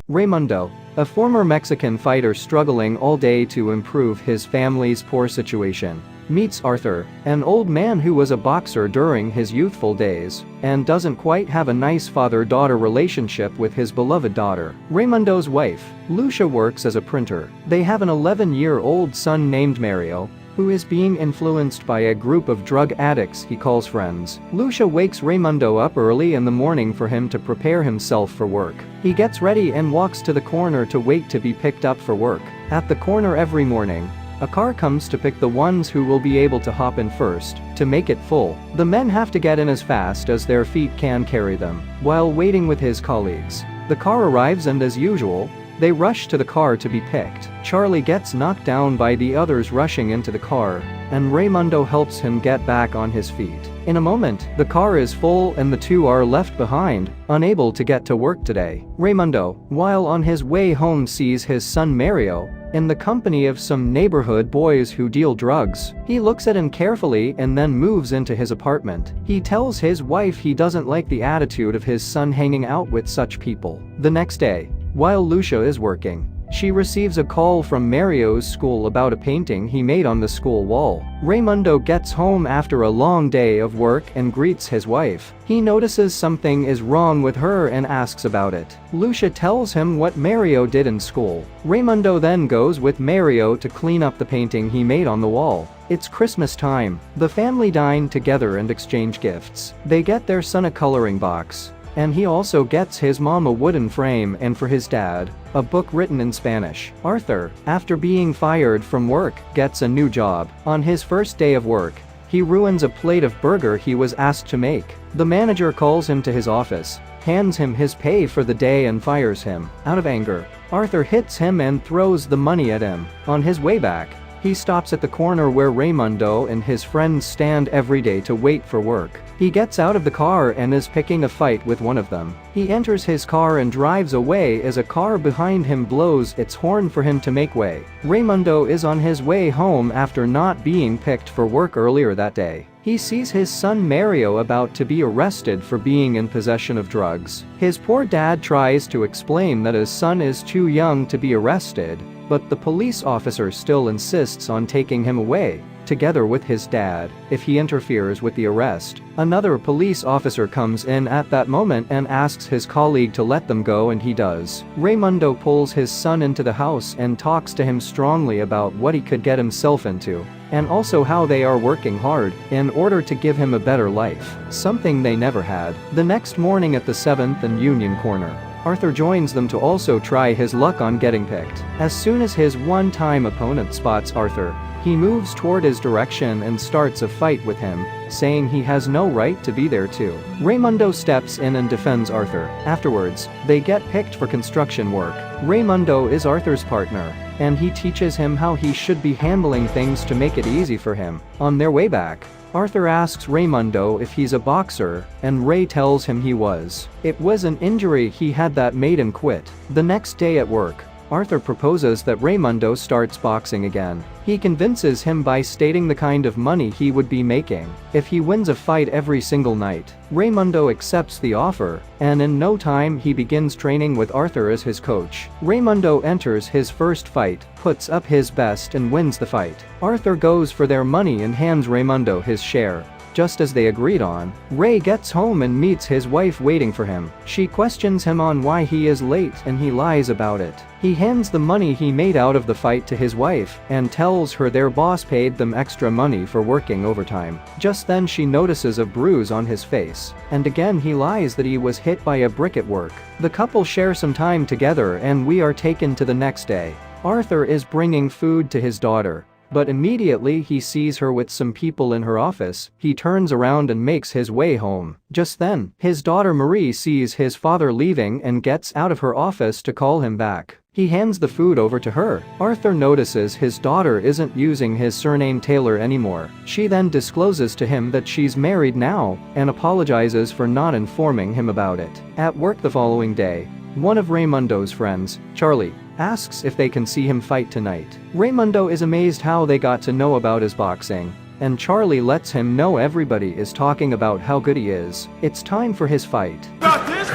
Raymundo, a former Mexican fighter struggling all day to improve his family's poor situation, meets Arthur, an old man who was a boxer during his youthful days and doesn't quite have a nice father-daughter relationship with his beloved daughter. Raymundo's wife, Lucia, works as a printer. They have an 11-year-old son named Mario, who is being influenced by a group of drug addicts he calls friends. Lucia wakes Raymundo up early in the morning for him to prepare himself for work. He gets ready and walks to the corner to wait to be picked up for work. At the corner every morning, a car comes to pick the ones who will be able to hop in first. To make it full, the men have to get in as fast as their feet can carry them. While waiting with his colleagues, the car arrives and, as usual, they rush to the car to be picked. Charlie gets knocked down by the others rushing into the car, and Raymundo helps him get back on his feet. In a moment, the car is full and the two are left behind, unable to get to work today. Raymundo, while on his way home, sees his son Mario in the company of some neighborhood boys who deal drugs. He looks at him carefully and then moves into his apartment. He tells his wife he doesn't like the attitude of his son hanging out with such people. The next day, while Lucia is working, she receives a call from Mario's school about a painting he made on the school wall. Raymundo gets home after a long day of work and greets his wife. He notices something is wrong with her and asks about it. Lucia tells him what Mario did in school. Raymundo then goes with Mario to clean up the painting he made on the wall. It's Christmas time. The family dine together and exchange gifts. They get their son a coloring box, and he also gets his mom a wooden frame, and for his dad, a book written in Spanish. Arthur, after being fired from work, gets a new job. On his first day of work, he ruins a plate of burger he was asked to make. The manager calls him to his office, hands him his pay for the day and fires him. Out of anger, Arthur hits him and throws the money at him. On his way back, he stops at the corner where Raymundo and his friends stand every day to wait for work. He gets out of the car and is picking a fight with one of them. He enters his car and drives away as a car behind him blows its horn for him to make way. Raymundo is on his way home after not being picked for work earlier that day. He sees his son Mario about to be arrested for being in possession of drugs. His poor dad tries to explain that his son is too young to be arrested, but the police officer still insists on taking him away, together with his dad, if he interferes with the arrest. Another police officer comes in at that moment and asks his colleague to let them go, and he does. Raymundo pulls his son into the house and talks to him strongly about what he could get himself into, and also how they are working hard in order to give him a better life, something they never had. The next morning at the 7th and Union corner, Arthur joins them to also try his luck on getting picked. As soon as his one-time opponent spots Arthur, he moves toward his direction and starts a fight with him, saying he has no right to be there too. Raymundo steps in and defends Arthur. Afterwards, they get picked for construction work. Raymundo is Arthur's partner, and he teaches him how he should be handling things to make it easy for him. On their way back, Arthur asks Raymundo if he's a boxer, and Ray tells him he was. It was an injury he had that made him quit. The next day at work, Arthur proposes that Raymundo starts boxing again. He convinces him by stating the kind of money he would be making if he wins a fight every single night. Raymundo accepts the offer, and in no time he begins training with Arthur as his coach. Raymundo enters his first fight, puts up his best and wins the fight. Arthur goes for their money and hands Raymundo his share. Just as they agreed on, Ray gets home and meets his wife waiting for him. She questions him on why he is late and he lies about it. He hands the money he made out of the fight to his wife and tells her their boss paid them extra money for working overtime. Just then she notices a bruise on his face, and again he lies that he was hit by a brick at work. The couple share some time together and we are taken to the next day. Arthur is bringing food to his daughter, but immediately he sees her with some people in her office. He turns around and makes his way home. Just then, his daughter Marie sees his father leaving and gets out of her office to call him back. He hands the food over to her. Arthur notices his daughter isn't using his surname Taylor anymore. She then discloses to him that she's married now and apologizes for not informing him about it. At work the following day, one of Raymundo's friends, Charlie, asks if they can see him fight tonight. Raymundo is amazed how they got to know about his boxing, and Charlie lets him know everybody is talking about how good he is. It's time for his fight. Got this?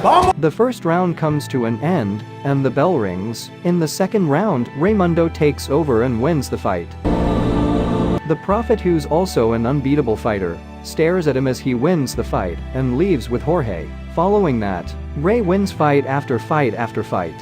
The first round comes to an end, and the bell rings. In the second round, Raymundo takes over and wins the fight. The Prophet, who's also an unbeatable fighter, stares at him as he wins the fight and leaves with Jorge. Following that, Ray wins fight after fight after fight.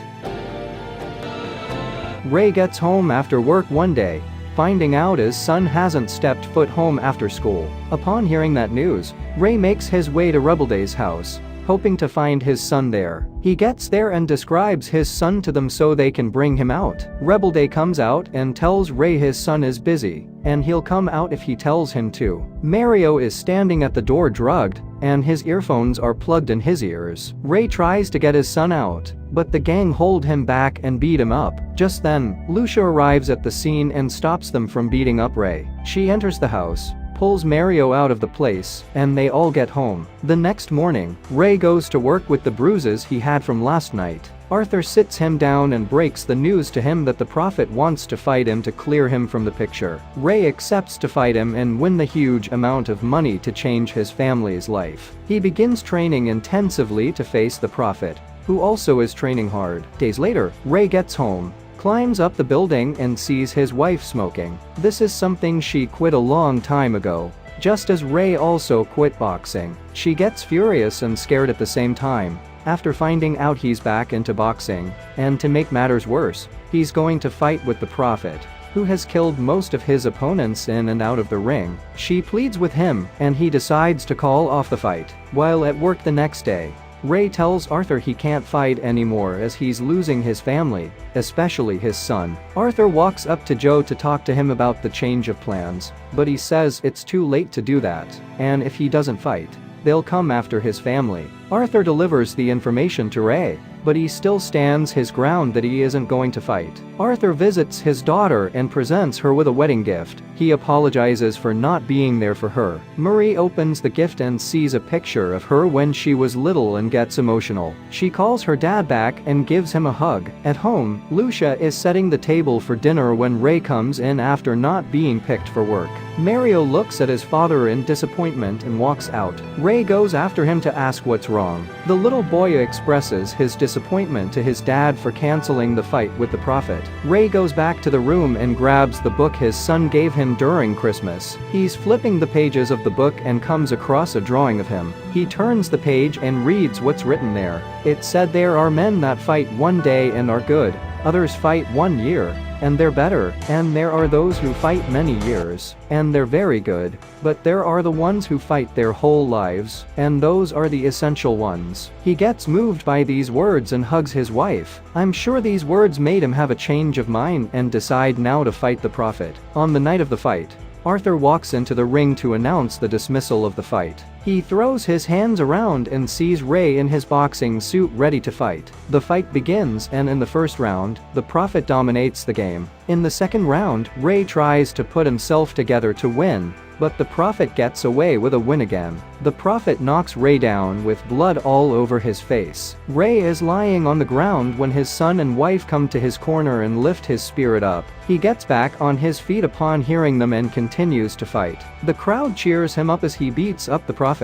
Ray gets home after work one day, finding out his son hasn't stepped foot home after school. Upon hearing that news, Ray makes his way to Rebelday's house, hoping to find his son there. He gets there and describes his son to them so they can bring him out. Rebelday comes out and tells Ray his son is busy, and he'll come out if he tells him to. Mario is standing at the door drugged, and his earphones are plugged in his ears. Ray tries to get his son out, but the gang hold him back and beat him up. Just then, Lucia arrives at the scene and stops them from beating up Ray. She enters the house, pulls Mario out of the place, and they all get home. The next morning, Ray goes to work with the bruises he had from last night. Arthur sits him down and breaks the news to him that the Prophet wants to fight him to clear him from the picture. Ray accepts to fight him and win the huge amount of money to change his family's life. He begins training intensively to face the Prophet, who also is training hard. Days later, Ray gets home, climbs up the building and sees his wife smoking. This is something she quit a long time ago, just as Ray also quit boxing. She gets furious and scared at the same time, after finding out he's back into boxing, and to make matters worse, he's going to fight with the Prophet, who has killed most of his opponents in and out of the ring. She pleads with him, and he decides to call off the fight. While at work the next day, Ray tells Arthur he can't fight anymore as he's losing his family, especially his son. Arthur walks up to Joe to talk to him about the change of plans, but he says it's too late to do that, and if he doesn't fight, they'll come after his family. Arthur delivers the information to Ray, but he still stands his ground that he isn't going to fight. Arthur visits his daughter and presents her with a wedding gift. He apologizes for not being there for her. Marie opens the gift and sees a picture of her when she was little and gets emotional. She calls her dad back and gives him a hug. At home, Lucia is setting the table for dinner when Ray comes in after not being picked for work. Mario looks at his father in disappointment and walks out. Ray goes after him to ask what's wrong. The little boy expresses his disappointment to his dad for canceling the fight with the Prophet. Ray goes back to the room and grabs the book his son gave him during Christmas. He's flipping the pages of the book and comes across a drawing of him. He turns the page and reads what's written there. It said, "There are men that fight one day and are good, others fight 1 year, and they're better, and there are those who fight many years, and they're very good, but there are the ones who fight their whole lives, and those are the essential ones." He gets moved by these words and hugs his wife. I'm sure these words made him have a change of mind and decide now to fight the Prophet. On the night of the fight, Arthur walks into the ring to announce the dismissal of the fight. He throws his hands around and sees Ray in his boxing suit ready to fight. The fight begins, and in the first round, the Prophet dominates the game. In the second round, Ray tries to put himself together to win, but the Prophet gets away with a win again. The Prophet knocks Ray down with blood all over his face. Ray is lying on the ground when his son and wife come to his corner and lift his spirit up. He gets back on his feet upon hearing them and continues to fight. The crowd cheers him up as he beats up the Prophet.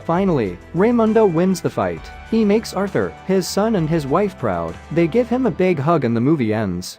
Finally, Raymundo wins the fight. He makes Arthur, his son and his wife proud. They give him a big hug and the movie ends.